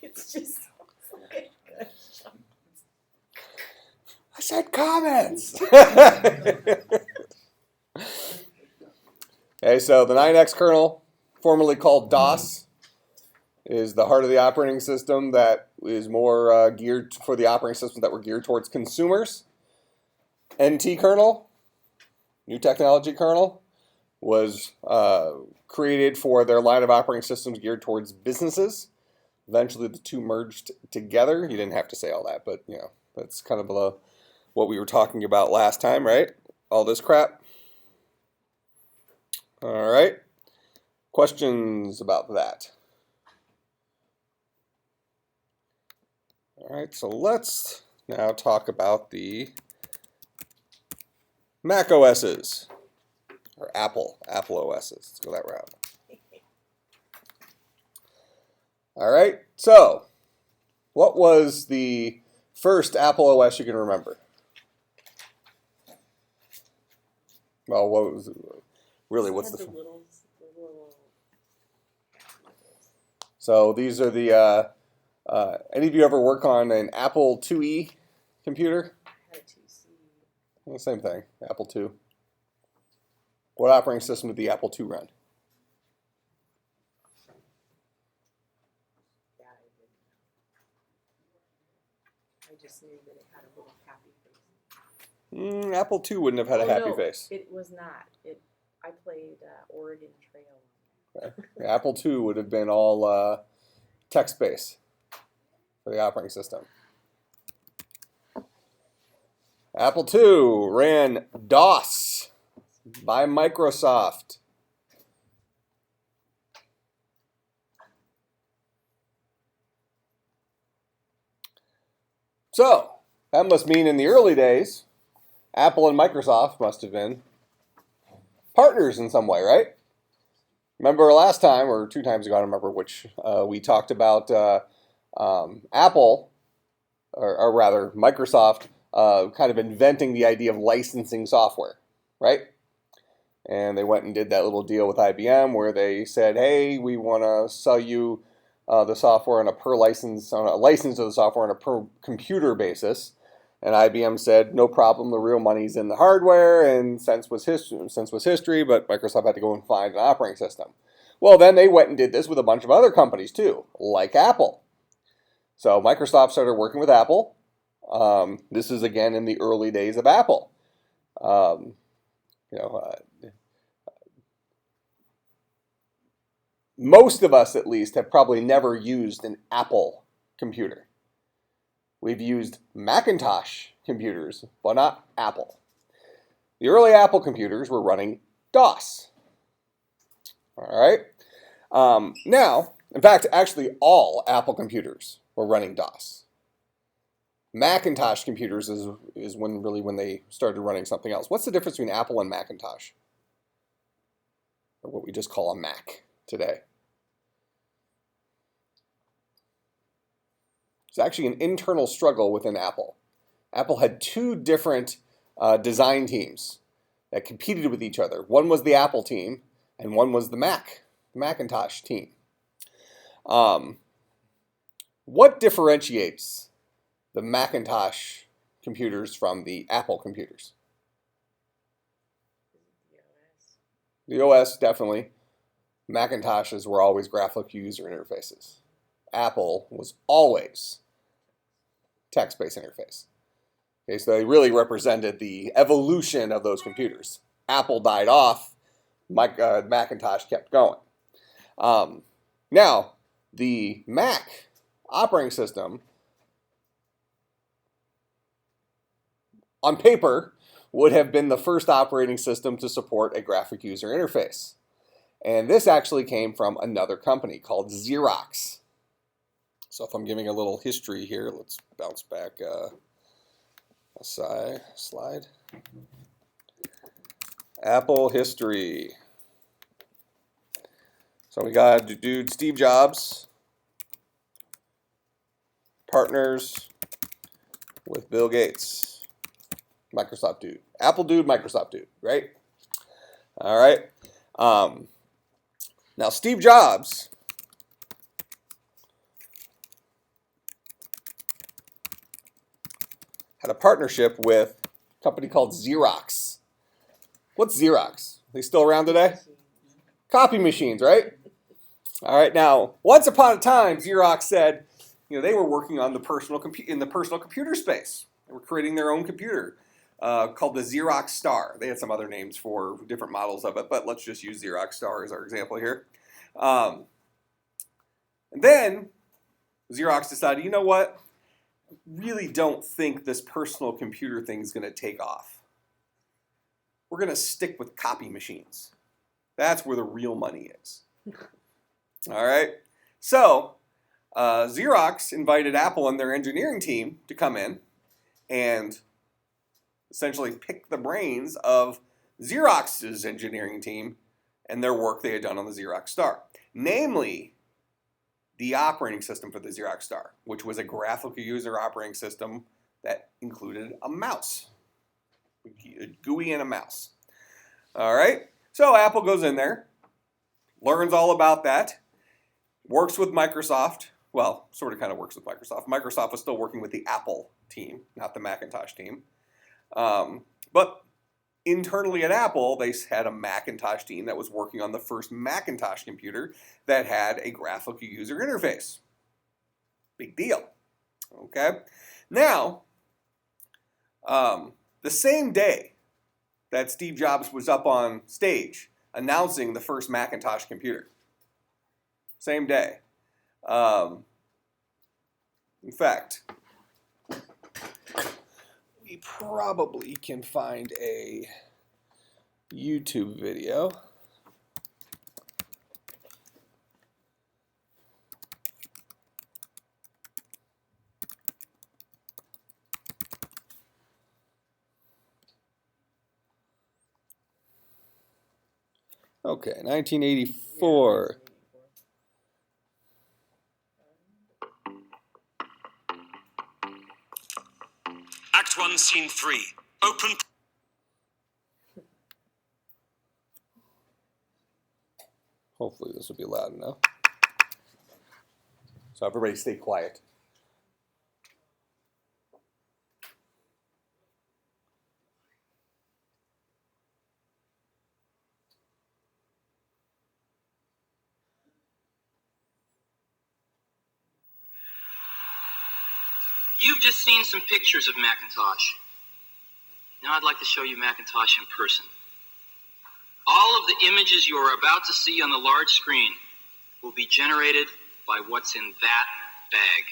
It's just okay. I said comments. Okay, so the 9X kernel, formerly called DOS, is the heart of the operating system that is more geared for the operating systems that were geared towards consumers. NT kernel, new technology kernel, was created for their line of operating systems geared towards businesses. Eventually, the two merged together. You didn't have to say all that, but you know that's kind of what we were talking about last time, right? All this crap. All right. Questions about that? All right, so let's now talk about the Mac OSs, or Apple OSs. Let's go that route. All right, so what was the first Apple OS you can remember? Well, what was really what's the little. So these are the any of you ever work on an Apple IIe computer? I had a 2C. Well, same thing, Apple II. What operating system did the Apple II run? That I didn't know. I just knew that it had a little happy face. Apple II wouldn't have had a happy no, face. It was not. I played Oregon Trail. Okay. The Apple II would have been all text-based for the operating system. Apple II ran DOS by Microsoft. So, that must mean in the early days, Apple and Microsoft must have been partners in some way, right? Remember last time, or 2 times ago, I don't remember which, we talked about Apple, or rather Microsoft, kind of inventing the idea of licensing software, right? And they went and did that little deal with IBM where they said, hey, we want to sell you the software on a license of the software on a per computer basis. And IBM said, no problem, the real money's in the hardware, and sense was history, but Microsoft had to go and find an operating system. Well, then they went and did this with a bunch of other companies too, like Apple. So Microsoft started working with Apple. This is again in the early days of Apple. Most of us, at least, have probably never used an Apple computer. We've used Macintosh computers, but not Apple. The early Apple computers were running DOS. All right. Now, in fact, actually all Apple computers were running DOS. Macintosh computers is when they started running something else. What's the difference between Apple and Macintosh? Or what we just call a Mac today. It's actually an internal struggle within Apple. Apple had 2 different design teams that competed with each other. One was the Apple team, and one was the Macintosh team. What differentiates the Macintosh computers from the Apple computers? The OS, definitely. Macintoshes were always graphical user interfaces. Apple was always text-based interface. Okay, so they really represented the evolution of those computers. Apple died off, Macintosh kept going. Now, the Mac operating system, on paper, would have been the first operating system to support a graphic user interface. And this actually came from another company called Xerox. So if I'm giving a little history here, let's bounce back a slide. Apple history. So we got dude Steve Jobs, partners with Bill Gates, Microsoft dude. Apple dude, Microsoft dude, right? All right. Now Steve Jobs had a partnership with a company called Xerox. What's Xerox? They still around today? Copy machines, right? All right. Now, once upon a time, Xerox said, they were working on the personal computer space. They were creating their own computer called the Xerox Star. They had some other names for different models of it, but let's just use Xerox Star as our example here. And then Xerox decided, you know what? Really don't think this personal computer thing is going to take off. We're going to stick with copy machines. That's where the real money is. All right. So Xerox invited Apple and their engineering team to come in and essentially pick the brains of Xerox's engineering team and their work they had done on the Xerox Star. Namely, the operating system for the Xerox Star, which was a graphical user operating system that included a mouse, a GUI and a mouse. All right, so Apple goes in there, learns all about that, works with Microsoft. Well, sort of kind of works with Microsoft. Microsoft was still working with the Apple team, not the Macintosh team. But internally at Apple, they had a Macintosh team that was working on the first Macintosh computer that had a graphical user interface. Big deal. Okay. Now, the same day that Steve Jobs was up on stage announcing the first Macintosh computer, same day. In fact, we probably can find a YouTube video. Okay, 1984. Act 1, Scene 3. Open. Hopefully this will be loud enough. So everybody stay quiet. You've just seen some pictures of Macintosh. Now I'd like to show you Macintosh in person. All of the images you are about to see on the large screen will be generated by what's in that bag.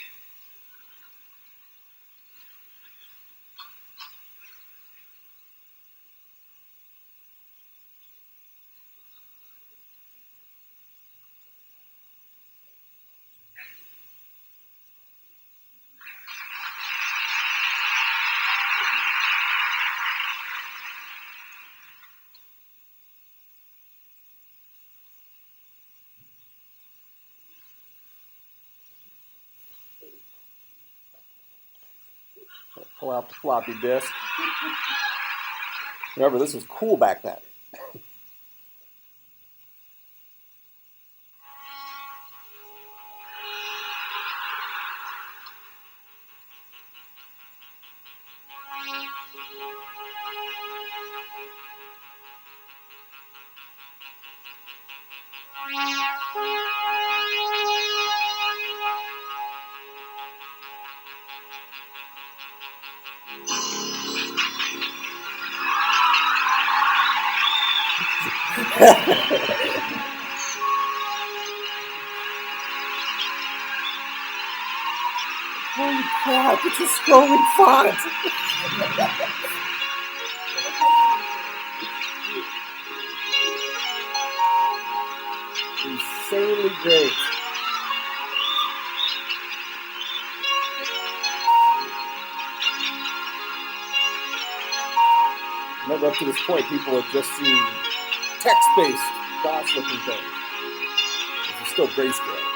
Pull out the floppy disk. Remember, this was cool back then. Holy crap, it's a scrolling font! Insanely great. Remember, up to this point, people had just seen text-based DOS-looking things. This is still grayscale.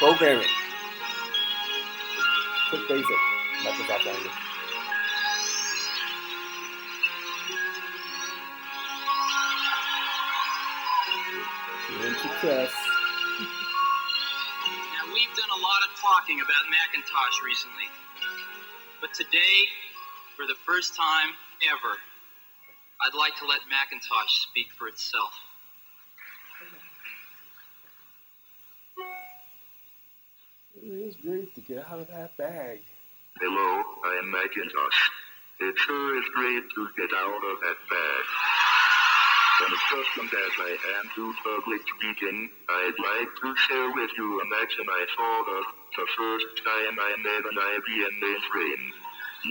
Programming. Quick basic. Microsoft language. Into chess. Now, we've done a lot of talking about Macintosh recently. But today, for the first time ever, I'd like to let Macintosh speak for itself. It is great to get out of that bag. Hello, I am Macintosh. It sure is great to get out of that bag. And accustomed as I am to public speaking, I'd like to share with you a maxim I thought of the first time I met an IBM mainframe.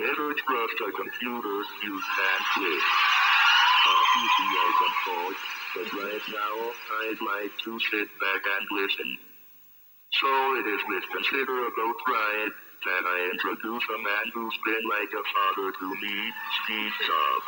Never trust a computer you can't with. Obviously I can talk, but right now I'd like to sit back and listen. So it is with considerable pride that I introduce a man who's been like a father to me, Steve Jobs.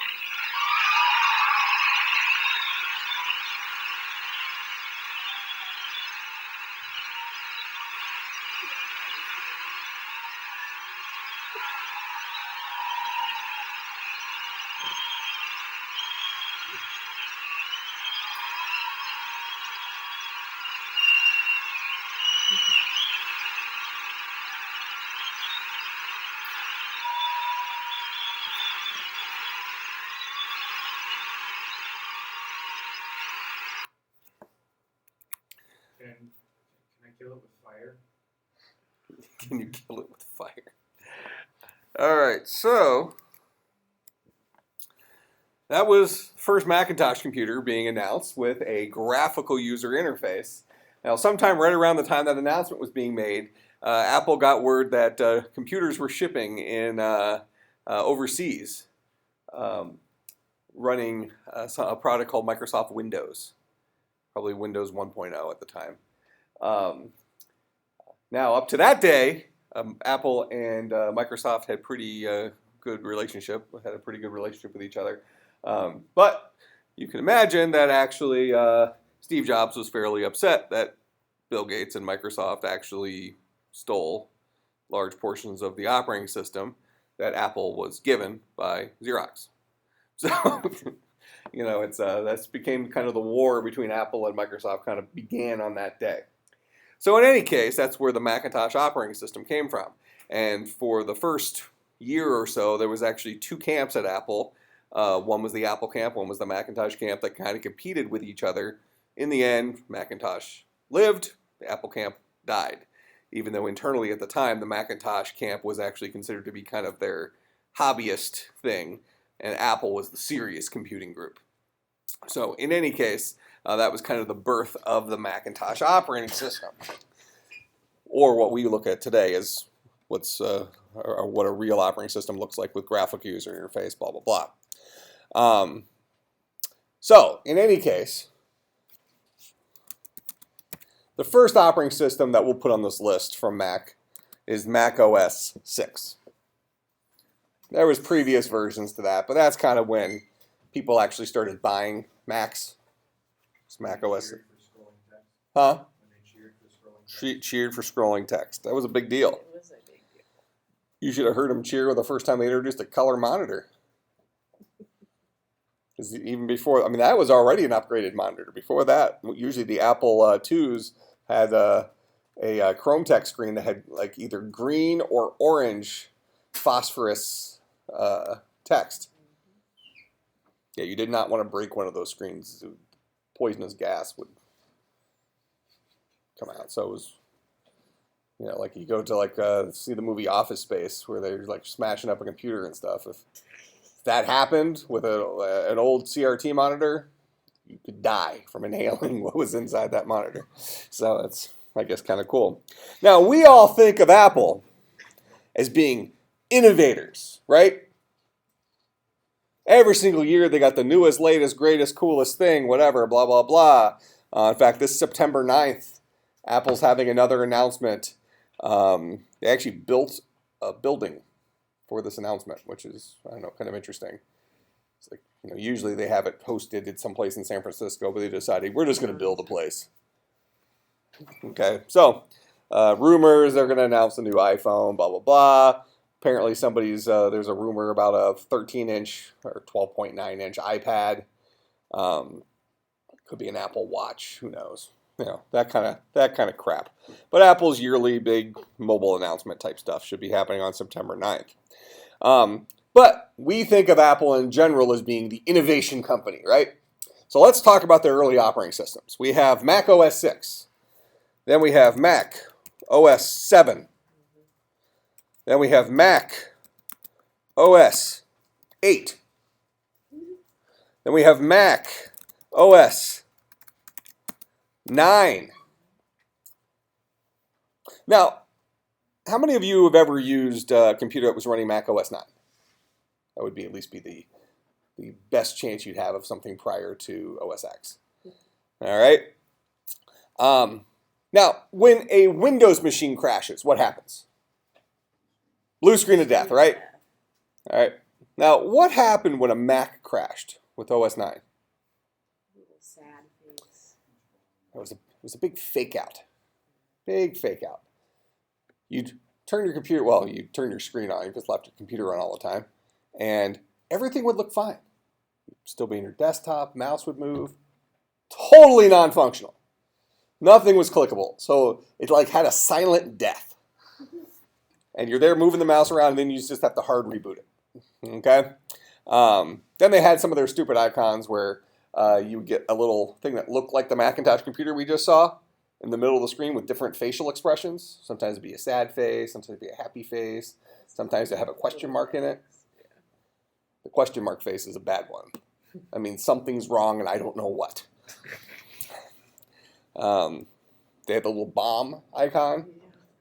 Can I kill it with fire? Can you kill it with fire? All right, so that was first Macintosh computer being announced with a graphical user interface. Now, sometime right around the time that announcement was being made, Apple got word that computers were shipping in overseas, running a product called Microsoft Windows, probably Windows 1.0 at the time. Now, up to that day, Apple and Microsoft had pretty good relationship, had a pretty good relationship with each other. But you can imagine that actually Steve Jobs was fairly upset that Bill Gates and Microsoft actually stole large portions of the operating system that Apple was given by Xerox. So, you know, it's that's became kind of the war between Apple and Microsoft kind of began on that day. So in any case, that's where the Macintosh operating system came from. And for the first year or so, there was actually two camps at Apple. One was the Apple camp, one was the Macintosh camp that kind of competed with each other. In the end, Macintosh lived, the Apple camp died. Even though internally at the time, the Macintosh camp was actually considered to be kind of their hobbyist thing, and Apple was the serious computing group. So in any case, that was kind of the birth of the Macintosh operating system, or what we look at today as what a real operating system looks like with graphical user interface, blah, blah, blah. So in any case, the first operating system that we'll put on this list from Mac is Mac OS 6. There was previous versions to that, but that's kind of when people actually started buying Macs. It's Mac OS. Huh? Cheered for scrolling text. That was a big deal. It was a big deal. You should have heard them cheer the first time they introduced a color monitor. Because even before, I mean, that was already an upgraded monitor. Before that, usually the Apple IIs had a Chrome Tech screen that had like either green or orange phosphorus text. Yeah, you did not want to break one of those screens. Poisonous gas would come out. So it was, you know, like you go to like see the movie Office Space where they're like smashing up a computer and stuff. If that happened with an old CRT monitor, you could die from inhaling what was inside that monitor. So it's, I guess, kind of cool. Now, we all think of Apple as being innovators, right? Every single year they got the newest, latest, greatest, coolest thing, whatever, blah, blah, blah. In fact, this September 9th, Apple's having another announcement. They actually built a building for this announcement, which is, I don't know, kind of interesting. It's like, you know, usually they have it hosted at some place in San Francisco, but they decided, we're just going to build a place. Okay, so rumors they're going to announce a new iPhone, blah, blah, blah. Apparently there's a rumor about a 13-inch or 12.9-inch iPad. Could be an Apple Watch, who knows? That kind of crap. But Apple's yearly big mobile announcement type stuff should be happening on September 9th. But we think of Apple in general as being the innovation company, right? So let's talk about their early operating systems. We have Mac OS 6. Then we have Mac OS 7. Then we have Mac OS 8. Then we have Mac OS 9. Now, how many of you have ever used a computer that was running Mac OS 9? That would at least be the best chance you'd have of something prior to OS X. All right. Now, when a Windows machine crashes, what happens? Blue screen of death, right? All right. Now, what happened when a Mac crashed with OS 9? Little sad face. It was a big fake out. Big fake out. You'd turn your computer, you'd turn your screen on, you just left your computer on all the time, and everything would look fine. You'd still be in your desktop, mouse would move. Totally non-functional. Nothing was clickable. So it had a silent death. And you're there moving the mouse around, and then you just have to hard reboot it. Okay? Then they had some of their stupid icons where you would get a little thing that looked like the Macintosh computer we just saw in the middle of the screen with different facial expressions. Sometimes it'd be a sad face, sometimes it'd be a happy face, sometimes it'd have a question mark in it. The question mark face is a bad one. I mean, something's wrong and I don't know what. They had the little bomb icon.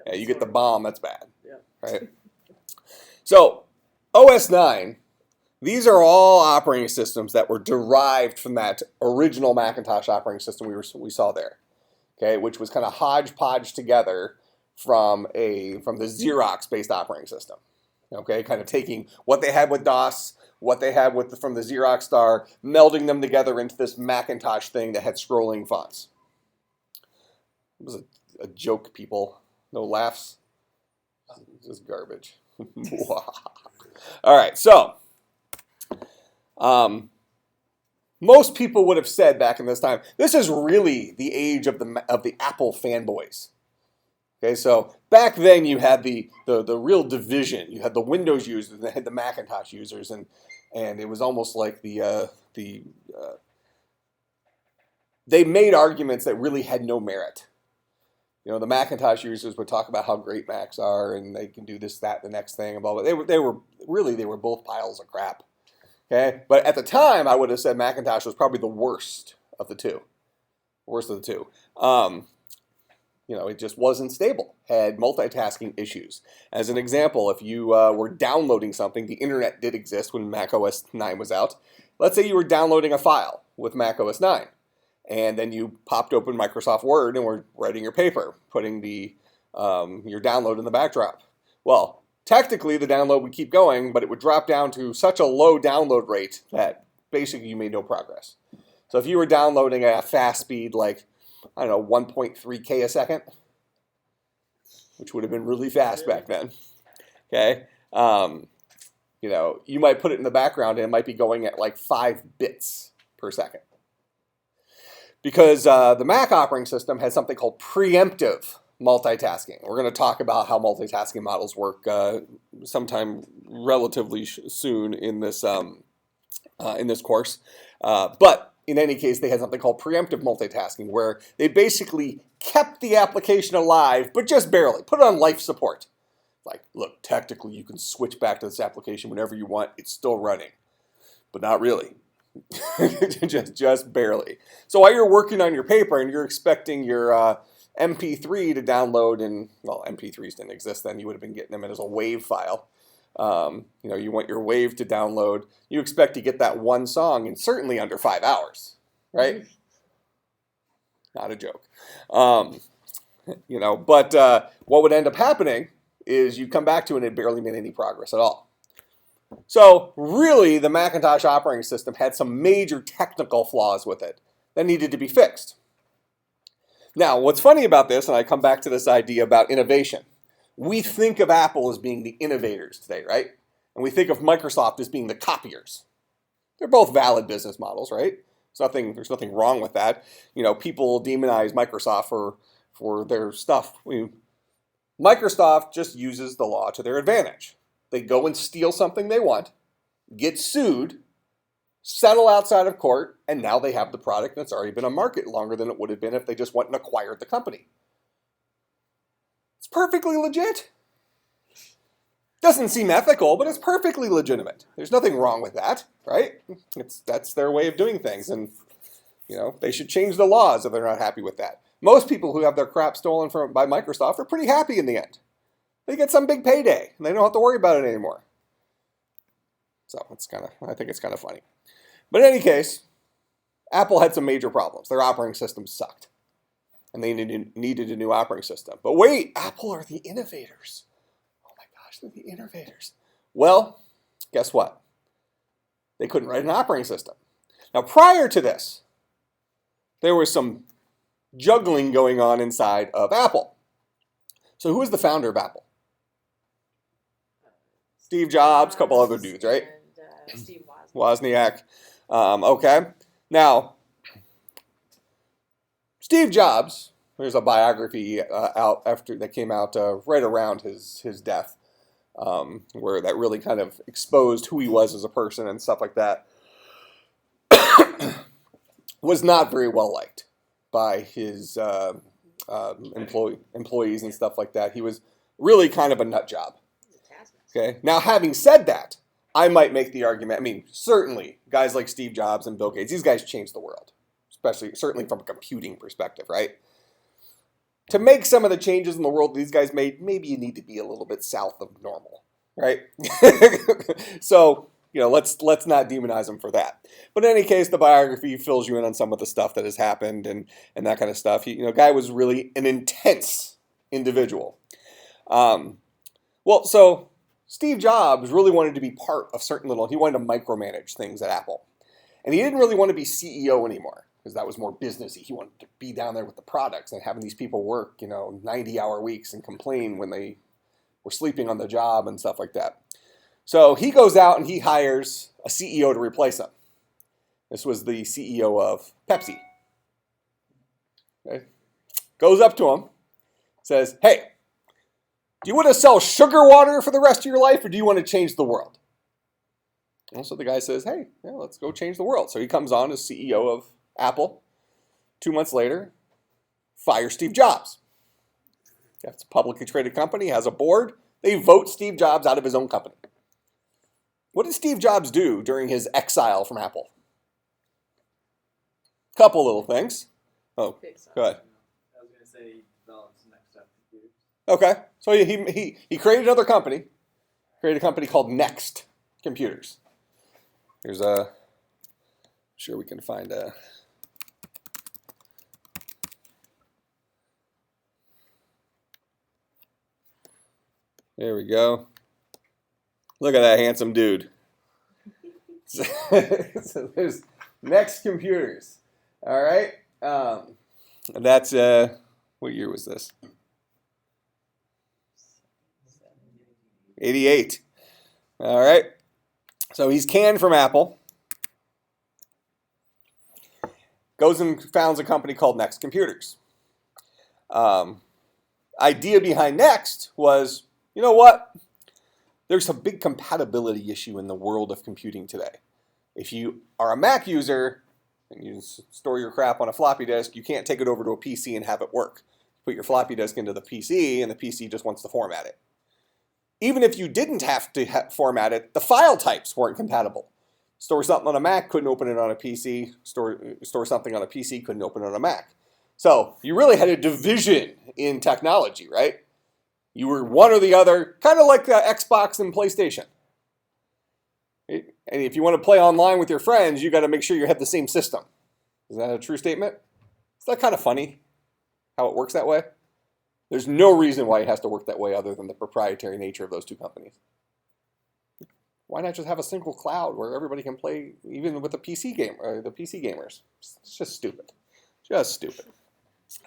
Yeah, you get the bomb, that's bad. Right? So, OS 9, these are all operating systems that were derived from that original Macintosh operating system we saw there. Okay, which was kind of hodgepodge together from the Xerox-based operating system. Okay, kind of taking what they had with DOS, what they had from the Xerox Star, melding them together into this Macintosh thing that had scrolling fonts. It was a joke, people. No laughs. Just garbage. All right, so most people would have said back in this time, this is really the age of the Apple fanboys. Okay, so back then you had the real division. You had the Windows users and they had the Macintosh users, and it was almost like they made arguments that really had no merit. The Macintosh users would talk about how great Macs are and they can do this, that, the next thing, and blah, blah. They were both piles of crap. Okay, but at the time, I would have said Macintosh was probably the worst of the two. It just wasn't stable. Had multitasking issues. As an example, if you were downloading something, the internet did exist when Mac OS 9 was out. Let's say you were downloading a file with Mac OS 9. And then you popped open Microsoft Word and were writing your paper, putting your download in the backdrop. Well, technically the download would keep going, but it would drop down to such a low download rate that basically you made no progress. So if you were downloading at a fast speed like, 1.3K a second, which would have been really fast back then, okay, you might put it in the background and it might be going at like 5 bits per second. Because the Mac operating system has something called preemptive multitasking. We're going to talk about how multitasking models work sometime relatively soon in this course. But in any case, they had something called preemptive multitasking, where they basically kept the application alive, but just barely. Put it on life support. Like, look, technically you can switch back to this application whenever you want. It's still running, but not really. just barely. So while you're working on your paper and you're expecting your MP3 to download, and MP3s didn't exist then, you would have been getting them as a WAV file. You want your WAV to download. You expect to get that one song in certainly under 5 hours, right? Not a joke. But what would end up happening is you come back to it and it barely made any progress at all. So really, the Macintosh operating system had some major technical flaws with it that needed to be fixed. Now, what's funny about this, and I come back to this idea about innovation, we think of Apple as being the innovators today, right? And we think of Microsoft as being the copiers. They're both valid business models, right? There's nothing wrong with that. You know, people demonize Microsoft for their stuff. Microsoft just uses the law to their advantage. They go and steal something they want, get sued, settle outside of court, and now they have the product that's already been on market longer than it would have been if they just went and acquired the company. It's perfectly legit. Doesn't seem ethical, but it's perfectly legitimate. There's nothing wrong with that, right? That's their way of doing things, and you know, they should change the laws if they're not happy with that. Most people who have their crap stolen by Microsoft are pretty happy in the end. They get some big payday, and they don't have to worry about it anymore. So I think it's kind of funny. But in any case, Apple had some major problems. Their operating system sucked, and they needed a new operating system. But wait, Apple are the innovators. Oh my gosh, they're the innovators. Well, guess what? They couldn't write an operating system. Now, prior to this, there was some juggling going on inside of Apple. So who was the founder of Apple? Steve Jobs, a couple other dudes, right? And Steve Wozniak. Wozniak. Okay. Now, Steve Jobs, there's a biography out after that came out right around his death, where that really kind of exposed who he was as a person and stuff like that. Was not very well liked by his employees and stuff like that. He was really kind of a nut job. Okay. Now, having said that, I might make the argument. I mean, certainly, guys like Steve Jobs and Bill Gates, these guys changed the world, certainly from a computing perspective, right? To make some of the changes in the world these guys made, maybe you need to be a little bit south of normal, right? So, you know, let's not demonize them for that. But in any case, the biography fills you in on some of the stuff that has happened and that kind of stuff. Guy was really an intense individual. So Steve Jobs really wanted to be part of he wanted to micromanage things at Apple. And he didn't really want to be CEO anymore because that was more businessy. He wanted to be down there with the products and having these people work, 90-hour weeks and complain when they were sleeping on the job and stuff like that. So he goes out and he hires a CEO to replace him. This was the CEO of Pepsi. Okay. Goes up to him, says, "Hey, do you want to sell sugar water for the rest of your life, or do you want to change the world?" And so the guy says, "Hey, yeah, let's go change the world." So he comes on as CEO of Apple. 2 months later, fires Steve Jobs. It's a publicly traded company, has a board. They vote Steve Jobs out of his own company. What did Steve Jobs do during his exile from Apple? Couple little things. Oh, go ahead. I was going to say he developed some next step computers. Okay, so he created another company. Created a company called Next Computers. Here's I'm sure we can find a. There we go. Look at that handsome dude. So there's Next Computers. All right. And that's, what year was this? 88. All right. So he's canned from Apple. Goes and founds a company called Next Computers. Idea behind Next was, you know what? There's a big compatibility issue in the world of computing today. If you are a Mac user and you store your crap on a floppy disk, you can't take it over to a PC and have it work. Put your floppy disk into the PC and the PC just wants to format it. Even if you didn't have to format it, the file types weren't compatible. Store something on a Mac, couldn't open it on a PC. Store something on a PC, couldn't open it on a Mac. So you really had a division in technology, right? You were one or the other, kind of like Xbox and PlayStation. And if you want to play online with your friends, you got to make sure you have the same system. Is that a true statement? Is that kind of funny how it works that way? There's no reason why it has to work that way other than the proprietary nature of those two companies. Why not just have a single cloud where everybody can play, even with the PC gamers? It's just stupid. Just stupid.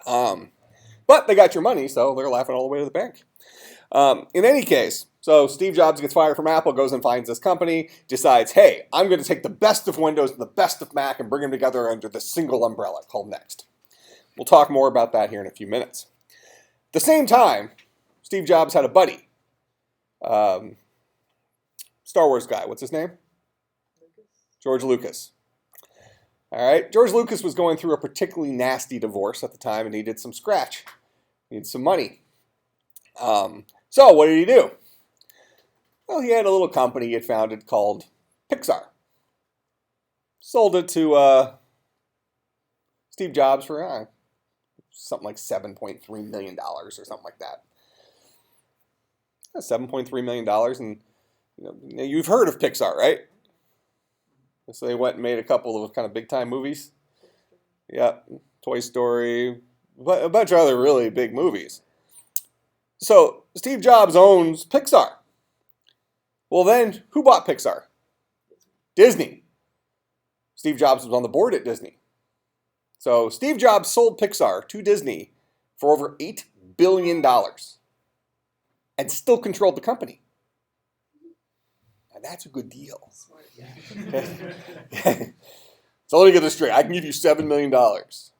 But they got your money, so they're laughing all the way to the bank. In any case, so Steve Jobs gets fired from Apple, goes and finds this company, decides, hey, I'm going to take the best of Windows and the best of Mac and bring them together under this single umbrella called Next. We'll talk more about that here in a few minutes. At the same time, Steve Jobs had a buddy, Star Wars guy. What's his name? George Lucas. All right, George Lucas was going through a particularly nasty divorce at the time and needed some scratch, needed some money. So what did he do? Well, he had a little company he had founded called Pixar. Sold it to Steve Jobs for something like $7.3 million or something like that. $7.3 million, and you've heard of Pixar, right? So they went and made a couple of kind of big-time movies. Yeah, Toy Story, a bunch of other really big movies. So Steve Jobs owns Pixar. Well, then, who bought Pixar? Disney. Steve Jobs was on the board at Disney. So Steve Jobs sold Pixar to Disney for over $8 billion and still controlled the company. Now that's a good deal. Okay. So let me get this straight. I can give you $7 million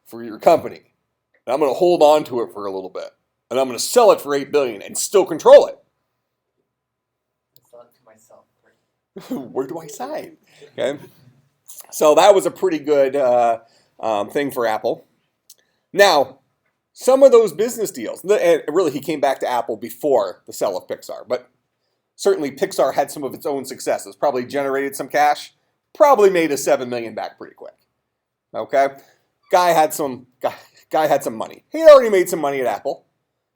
for your company, and I'm going to hold on to it for a little bit, and I'm going to sell it for $8 billion and still control it. I sell it to myself. Where do I sign? Okay. So that was a pretty good thing for Apple. Now, some of those business deals, and really he came back to Apple before the sale of Pixar, but certainly Pixar had some of its own successes, probably generated some cash, probably made a $7 million back pretty quick. Okay? Guy had some money. He had already made some money at Apple.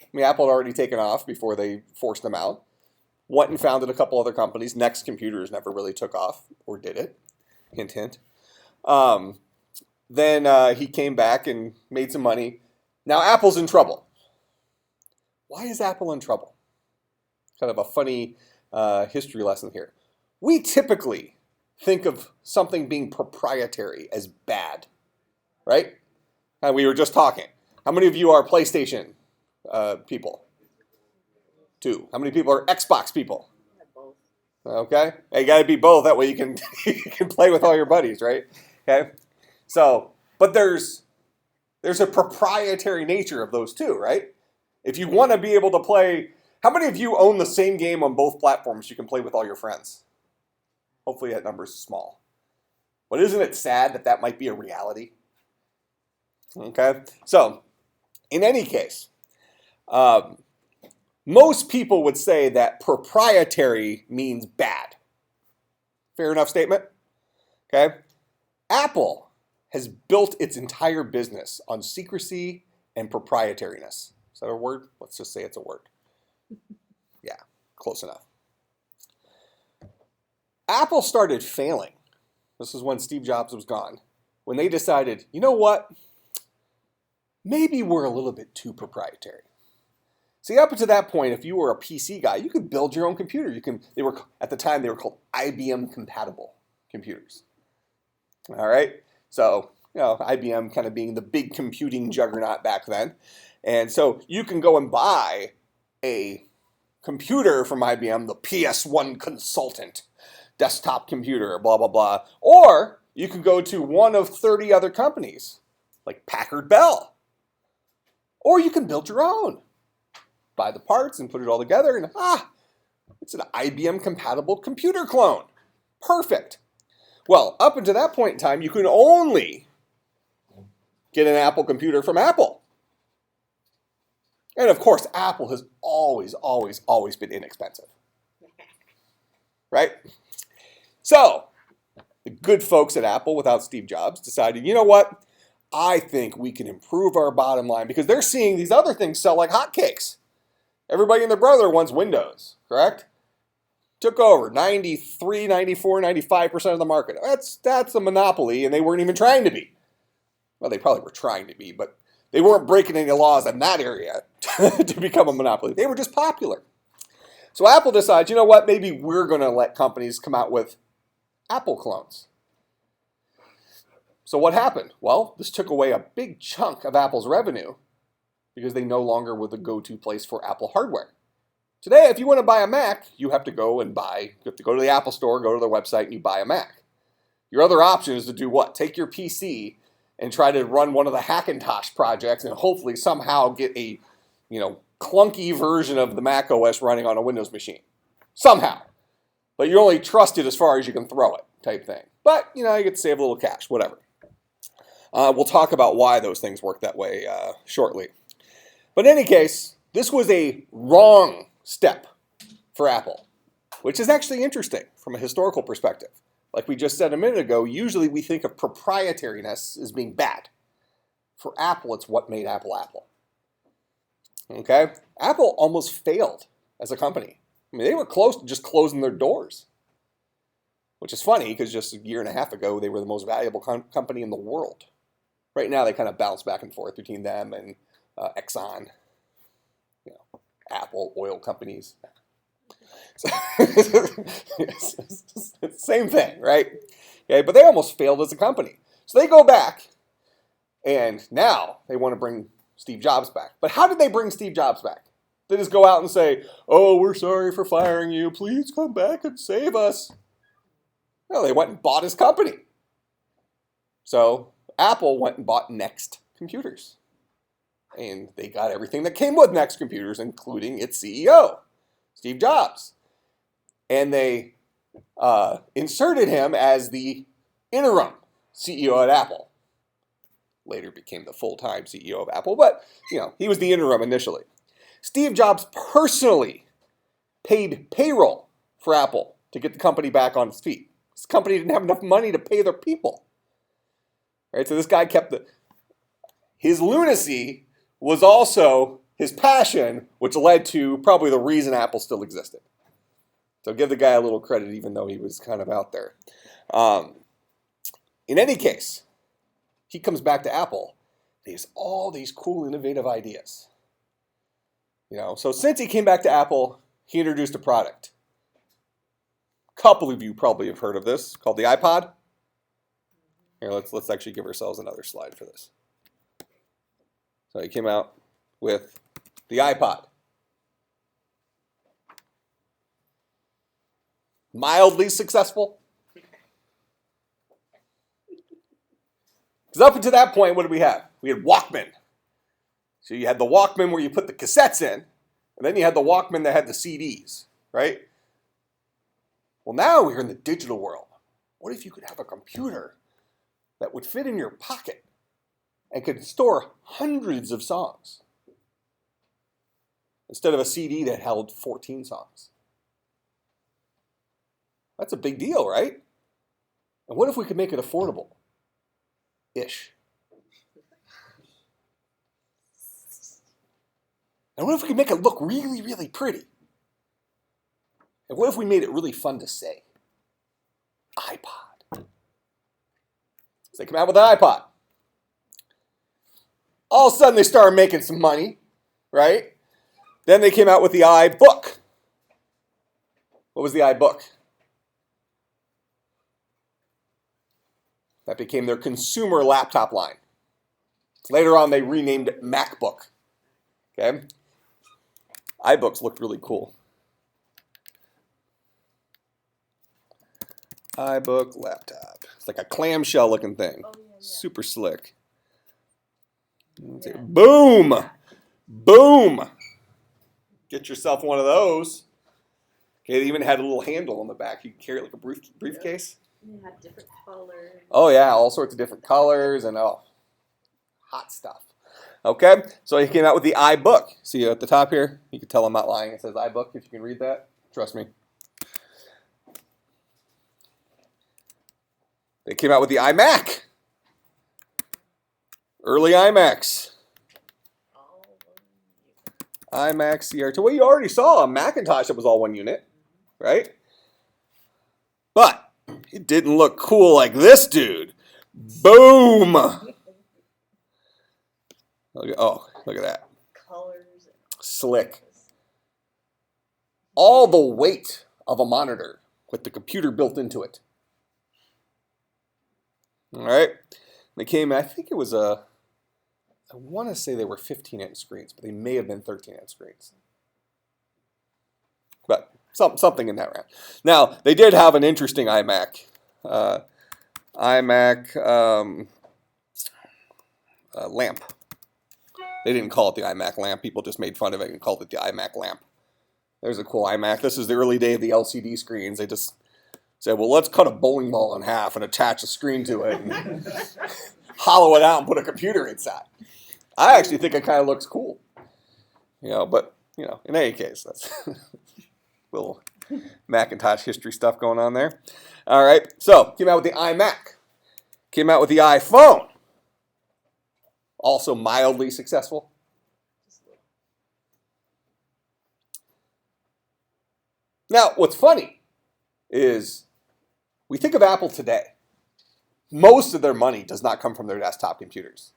I mean, Apple had already taken off before they forced him out. Went and founded a couple other companies. Next Computers never really took off, or did it? Hint, hint. Then he came back and made some money. Now Apple's in trouble. Why is Apple in trouble? Kind of a funny history lesson here. We typically think of something being proprietary as bad, right? And we were just talking. How many of you are PlayStation people? 2. How many people are Xbox people? Both. Okay, you got to be both. That way you can you can play with all your buddies, right? Okay, so but there's a proprietary nature of those two, right? If you want to be able to play, how many of you own the same game on both platforms you can play with all your friends? Hopefully that number is small. But isn't it sad that that might be a reality? Okay, so in any case, most people would say that proprietary means bad. Fair enough statement? Okay, Apple has built its entire business on secrecy and proprietariness. Is that a word? Let's just say it's a word. Yeah, close enough. Apple started failing. This is when Steve Jobs was gone. When they decided, you know what? Maybe we're a little bit too proprietary. See, up to that point, if you were a PC guy, you could build your own computer. At the time, they were called IBM compatible computers. All right? So, IBM kind of being the big computing juggernaut back then. And so you can go and buy a computer from IBM, the PS1 Consultant desktop computer, blah, blah, blah. Or you can go to one of 30 other companies, like Packard Bell. Or you can build your own. Buy the parts and put it all together, and it's an IBM compatible computer clone. Perfect. Well, up until that point in time, you could only get an Apple computer from Apple. And of course, Apple has always, always, always been inexpensive. Right? So, the good folks at Apple, without Steve Jobs, decided, you know what? I think we can improve our bottom line because they're seeing these other things sell like hotcakes. Everybody and their brother wants Windows, correct? Took over 93, 94, 95% of the market. That's a monopoly, and they weren't even trying to be. Well, they probably were trying to be, but they weren't breaking any laws in that area to become a monopoly. They were just popular. So Apple decides, you know what, maybe we're going to let companies come out with Apple clones. So what happened? Well, this took away a big chunk of Apple's revenue because they no longer were the go-to place for Apple hardware. Today, if you want to buy a Mac, you have to go to the Apple Store, go to their website, and you buy a Mac. Your other option is to do what? Take your PC and try to run one of the Hackintosh projects and hopefully somehow get a, clunky version of the Mac OS running on a Windows machine. Somehow. But you're only trusted as far as you can throw it, type thing. But, you get to save a little cash, whatever. We'll talk about why those things work that way shortly. But in any case, this was a wrong step for Apple, which is actually interesting from a historical perspective. Like we just said a minute ago, usually we think of proprietariness as being bad. For Apple, it's what made Apple Apple. Okay? Apple almost failed as a company. I mean, they were close to just closing their doors, which is funny because just a year and a half ago, they were the most valuable company in the world. Right now, they kind of bounce back and forth between them and Exxon, Apple, oil companies. So, same thing, right? Okay, but they almost failed as a company. So they go back, and now they want to bring Steve Jobs back. But how did they bring Steve Jobs back? They just go out and say, "Oh, we're sorry for firing you. Please come back and save us." No, they went and bought his company. So Apple went and bought Next Computers. And they got everything that came with Next Computers, including its CEO, Steve Jobs. And they inserted him as the interim CEO at Apple. Later became the full-time CEO of Apple, but he was the interim initially. Steve Jobs personally paid payroll for Apple to get the company back on its feet. This company didn't have enough money to pay their people. Right? So this guy kept his lunacy was also his passion, which led to probably the reason Apple still existed. So give the guy a little credit, even though he was kind of out there. In any case, he comes back to Apple. He has all these cool, innovative ideas. So since he came back to Apple, he introduced a product. A couple of you probably have heard of this, called the iPod. Here, let's actually give ourselves another slide for this. So he came out with the iPod. Mildly successful. Because up until that point, what did we have? We had Walkman. So you had the Walkman where you put the cassettes in, and then you had the Walkman that had the CDs, right? Well, now we're in the digital world. What if you could have a computer that would fit in your pocket and could store hundreds of songs instead of a CD that held 14 songs? That's a big deal, right? And what if we could make it affordable-ish? And what if we could make it look really, really pretty? And what if we made it really fun to say? iPod. So they come out with an iPod. All of a sudden, they started making some money, right? Then they came out with the iBook. What was the iBook? That became their consumer laptop line. Later on, they renamed it MacBook. Okay? iBooks looked really cool. iBook laptop. It's like a clamshell looking thing. Oh, yeah. Super slick. Boom! Boom! Get yourself one of those. Okay, it even had a little handle on the back. You could carry it like a briefcase. They had different colors. Oh yeah, all sorts of different colors and hot stuff. Okay, so he came out with the iBook. See at the top here? You can tell I'm not lying. It says iBook if you can read that. Trust me. They came out with the iMac. Early iMacs. iMac CR2. Well, you already saw a Macintosh that was all one unit, right? But it didn't look cool like this dude. Boom! Look at that. Colors. Slick. All the weight of a monitor with the computer built into it. All right. They came, I think it was a I want to say they were 15-inch screens, but they may have been 13-inch screens. But something in that range. Now, they did have an interesting iMac. Lamp. They didn't call it the iMac lamp. People just made fun of it and called it the iMac lamp. There's a cool iMac. This is the early day of the LCD screens. They just said, well, let's cut a bowling ball in half and attach a screen to it and hollow it out and put a computer inside. I actually think it kind of looks cool. But in any case, that's little Macintosh history stuff going on there. All right, so came out with the iMac. Came out with the iPhone. Also mildly successful. Now, what's funny is we think of Apple today. Most of their money does not come from their desktop computers.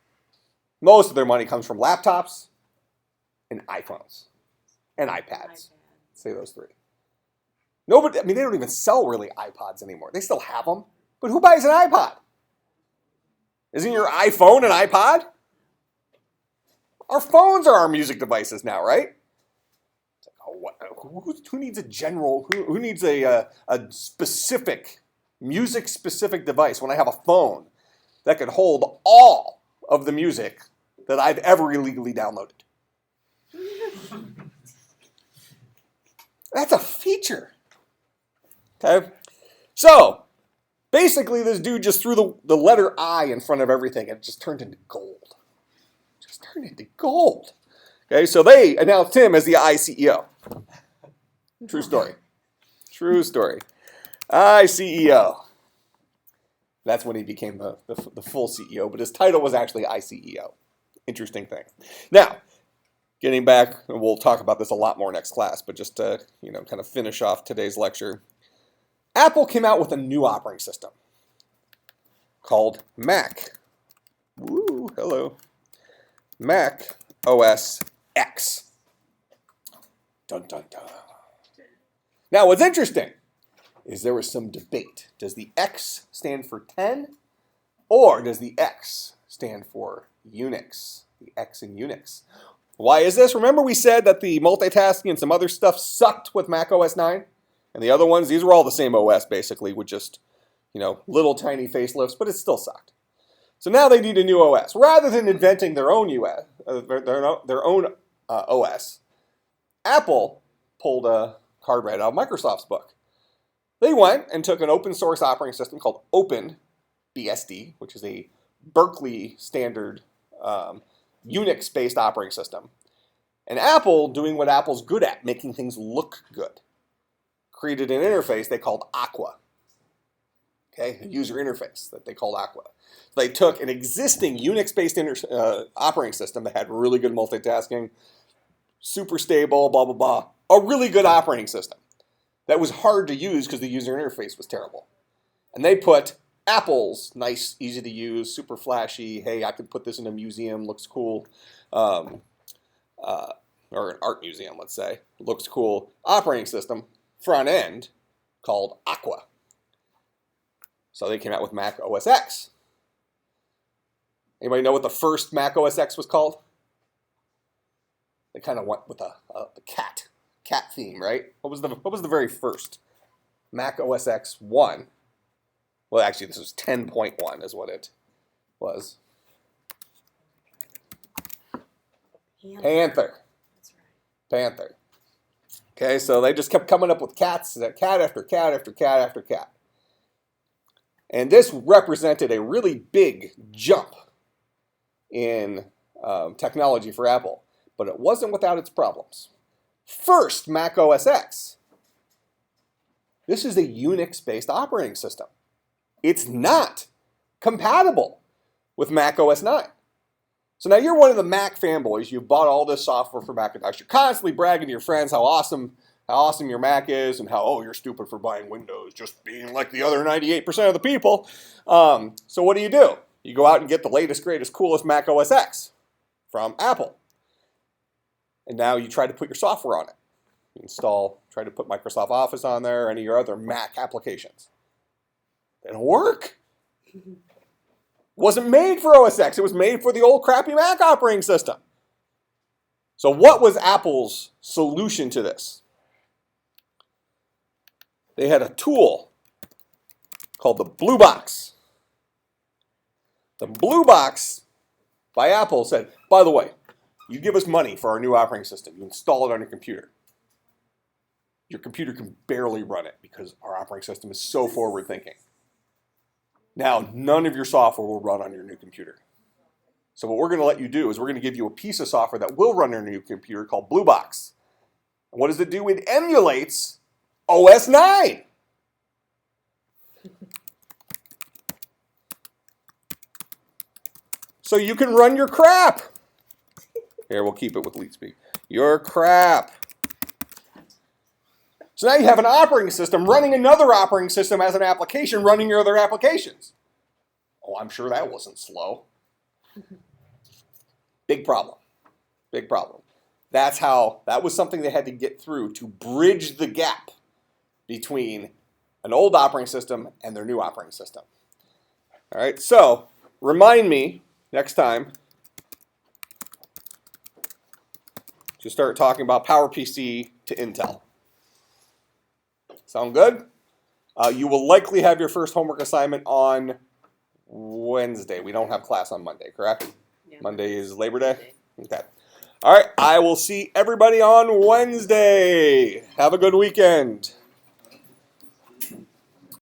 Most of their money comes from laptops and iPhones and iPads. Say those three. Nobody, they don't even sell really iPods anymore. They still have them, but who buys an iPod? Isn't your iPhone an iPod? Our phones are our music devices now, right? It's like, who needs a general? Who needs a specific music-specific device when I have a phone that can hold all of the music that I've ever illegally downloaded? That's a feature. Okay? So, basically, this dude just threw the letter I in front of everything and it just turned into gold. Just turned into gold. Okay, so they announced him as the iCEO. True story. True story. iCEO. That's when he became the full CEO, but his title was actually iCEO. Interesting thing. Now, getting back, and we'll talk about this a lot more next class, but just to kind of finish off today's lecture, Apple came out with a new operating system called Mac. Woo, hello. Mac OS X. Dun, dun, dun. Now, what's interesting is there was some debate. Does the X stand for 10 or does the X stand for Unix? The X in Unix. Why is this? Remember we said that the multitasking and some other stuff sucked with Mac OS 9? And the other ones, these were all the same OS basically with just, little tiny facelifts, but it still sucked. So now they need a new OS. Rather than inventing their own OS, Apple pulled a card right out of Microsoft's book. They went and took an open source operating system called OpenBSD, which is a Berkeley standard Unix-based operating system. And Apple, doing what Apple's good at, making things look good, created an interface they called Aqua. Okay, a user interface that they called Aqua. They took an existing Unix-based operating system that had really good multitasking, super stable, blah, blah, blah. A really good operating system that was hard to use because the user interface was terrible. And they put Apple's nice, easy to use, super flashy, hey, I could put this in a museum, looks cool, or an art museum, let's say, looks cool, operating system, front end, called Aqua. So they came out with Mac OS X. Anybody know what the first Mac OS X was called? They kind of went with the cat theme, right? What was the very first? Mac OS X 1. Well, actually, this was 10.1 is what it was. Panther. That's right. Panther. Okay, so they just kept coming up with cats, cat after cat after cat after cat. And this represented a really big jump in technology for Apple, but it wasn't without its problems. First, Mac OS X. This is a Unix-based operating system. It's not compatible with Mac OS 9. So now you're one of the Mac fanboys. You've bought all this software for Macintosh. You're constantly bragging to your friends how awesome your Mac is and how, you're stupid for buying Windows, just being like the other 98% of the people. So what do? You go out and get the latest, greatest, coolest Mac OS X from Apple. And now you try to put your software on it. You try to put Microsoft Office on there, or any of your other Mac applications. They don't work. wasn't made for OS X. It was made for the old crappy Mac operating system. So what was Apple's solution to this? They had a tool called the Blue Box. The Blue Box by Apple said, by the way, you give us money for our new operating system. You install it on your computer. Your computer can barely run it because our operating system is so forward-thinking. Now, none of your software will run on your new computer. So what we're going to let you do is we're going to give you a piece of software that will run on your new computer called Blue Box. And what does it do? It emulates OS 9. So you can run your crap. Here, we'll keep it with lead speak. Your crap. So now you have an operating system running another operating system as an application running your other applications. Oh, I'm sure that wasn't slow. Big problem. Big problem. That was something they had to get through to bridge the gap between an old operating system and their new operating system. All right, so remind me next time to start talking about PowerPC to Intel. Sound good? You will likely have your first homework assignment on Wednesday. We don't have class on Monday, correct? Yeah. Monday is Labor Day? Okay. All right, I will see everybody on Wednesday. Have a good weekend.